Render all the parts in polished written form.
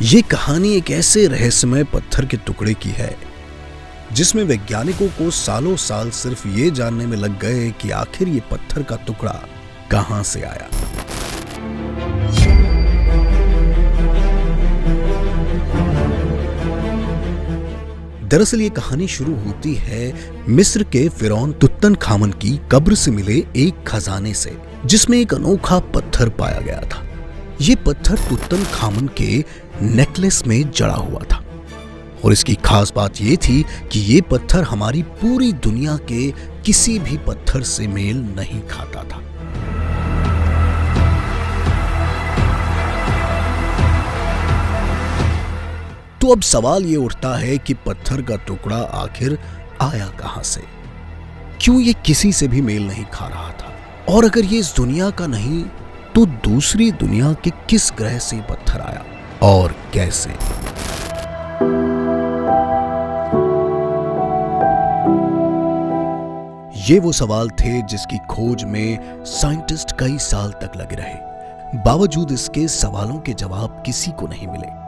ये कहानी एक ऐसे रहस्यमय पत्थर के टुकड़े की है जिसमें वैज्ञानिकों को सालों साल सिर्फ ये जानने में लग गए कि आखिर ये पत्थर का टुकड़ा कहां से आया। दरअसल ये कहानी शुरू होती है मिस्र के फिरौन तुतनखामन की कब्र से मिले एक खजाने से, जिसमें एक अनोखा पत्थर पाया गया था। ये पत्थर तुतनखामन के नेकलेस में जड़ा हुआ था और इसकी खास बात ये थी कि ये पत्थर हमारी पूरी दुनिया के किसी भी पत्थर से मेल नहीं खाता था। तो अब सवाल ये उठता है कि पत्थर का टुकड़ा आखिर आया कहां से? क्यों ये किसी से भी मेल नहीं खा रहा था? और अगर ये इस दुनिया का नहीं तो दूसरी दुनिया के किस ग्रह से पत्थर आया और कैसे? ये वो सवाल थे जिसकी खोज में साइंटिस्ट कई साल तक लगे रहे। बावजूद इसके सवालों के जवाब किसी को नहीं मिले।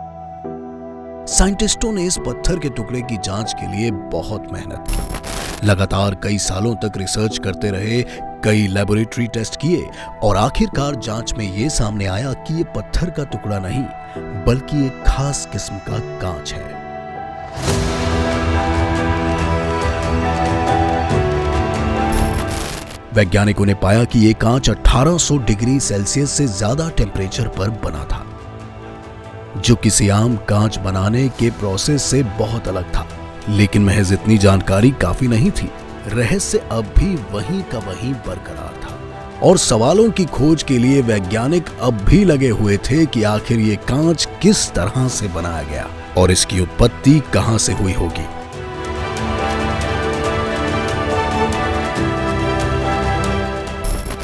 साइंटिस्टों ने इस पत्थर के टुकड़े की जांच के लिए बहुत मेहनत की। लगातार कई सालों तक रिसर्च करते रहे, कई लेबोरेटरी टेस्ट किए और आखिरकार जांच में यह सामने आया कि यह पत्थर का टुकड़ा नहीं बल्कि एक खास किस्म का कांच है। वैज्ञानिकों ने पाया कि यह कांच 1800 डिग्री सेल्सियस से ज्यादा टेम्परेचर पर बना था, जो किसी आम कांच बनाने के प्रोसेस से बहुत अलग था। लेकिन महज इतनी जानकारी काफी नहीं थी। रहस्य अब भी वहीं का वहीं बरकरार था और सवालों की खोज के लिए वैज्ञानिक अब भी लगे हुए थे कि आखिर ये कांच किस तरह से बनाया गया और इसकी उत्पत्ति कहां से हुई होगी।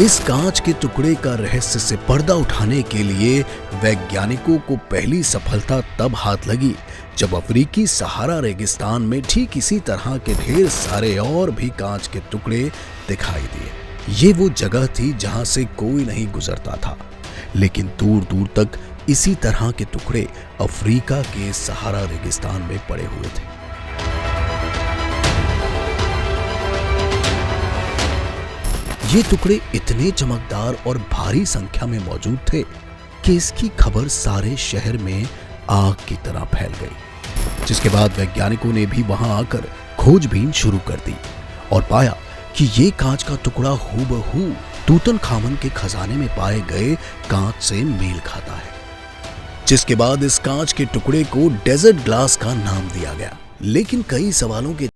इस कांच के टुकड़े का रहस्य से पर्दा उठाने के लिए वैज्ञानिकों को पहली सफलता तब हाथ लगी जब अफ्रीकी सहारा रेगिस्तान में ठीक इसी तरह के ढेर सारे और भी कांच के टुकड़े दिखाई दिए। ये वो जगह थी जहां से कोई नहीं गुजरता था, लेकिन दूर दूर तक इसी तरह के टुकड़े अफ्रीका के सहारा रेगिस्तान में पड़े हुए थे। ये टुकड़े इतने चमकदार और भारी संख्या में मौजूद थे कि इसकी खबर सारे शहर में आग की तरह फैल गई, जिसके बाद वैज्ञानिकों ने भी वहां आकर खोजबीन शुरू कर दी और पाया कि ये कांच का टुकड़ा हूबहू तुतनखामन के खजाने में पाए गए कांच से मेल खाता है। जिसके बाद इस कांच के टुकड़े को डेजर्ट ग्लास का नाम दिया गया। लेकिन कई सवालों के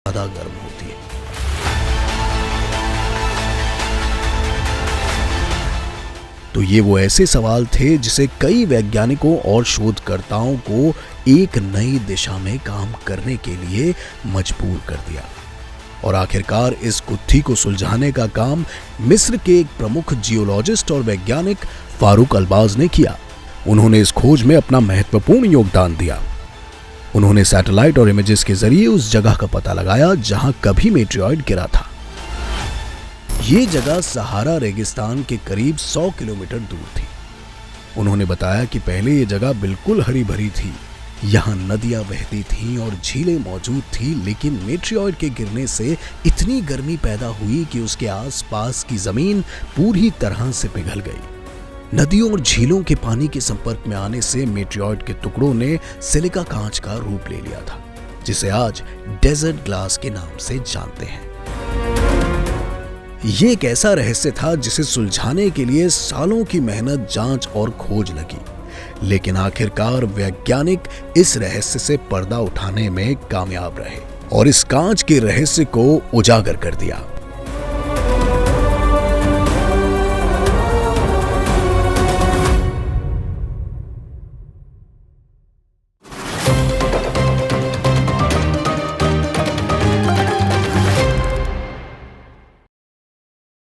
ज्यादा गर्म होती है। तो ये वो ऐसे सवाल थे जिसे कई वैज्ञानिकों और शोधकर्ताओं को एक नई दिशा में काम करने के लिए मजबूर कर दिया। और आखिरकार इस गुत्थी को सुलझाने का काम मिस्र के एक प्रमुख जियोलॉजिस्ट और वैज्ञानिक फारूक अल्बाज ने किया। उन्होंने इस खोज में अपना महत्वपूर्ण योगदान दिया। उन्होंने सैटेलाइट और इमेजेस के जरिए उस जगह का पता लगाया जहां कभी मेटेरॉइड गिरा था। ये जगह सहारा रेगिस्तान के करीब 100 किलोमीटर दूर थी। उन्होंने बताया कि पहले ये जगह बिल्कुल हरी भरी थी, यहाँ नदियां बहती थीं और झीलें मौजूद थी, लेकिन मेटेरियोइड के गिरने से इतनी गर्मी पैदा हुई कि उसके आसपास की जमीन पूरी तरह से पिघल गई। नदियों और झीलों के पानी के संपर्क में आने से मेटेरियोइड के टुकड़ों ने सिलिका कांच का रूप ले लिया था, जिसे आज डेजर्ट ग्लास के नाम से जानते हैं। ये एक ऐसा रहस्य था जिसे सुलझाने के लिए सालों की मेहनत, जांच और खोज लगी, लेकिन आखिरकार वैज्ञानिक इस रहस्य से पर्दा उठाने में कामयाब रहे और इस कांच के रहस्य को उजागर कर दिया।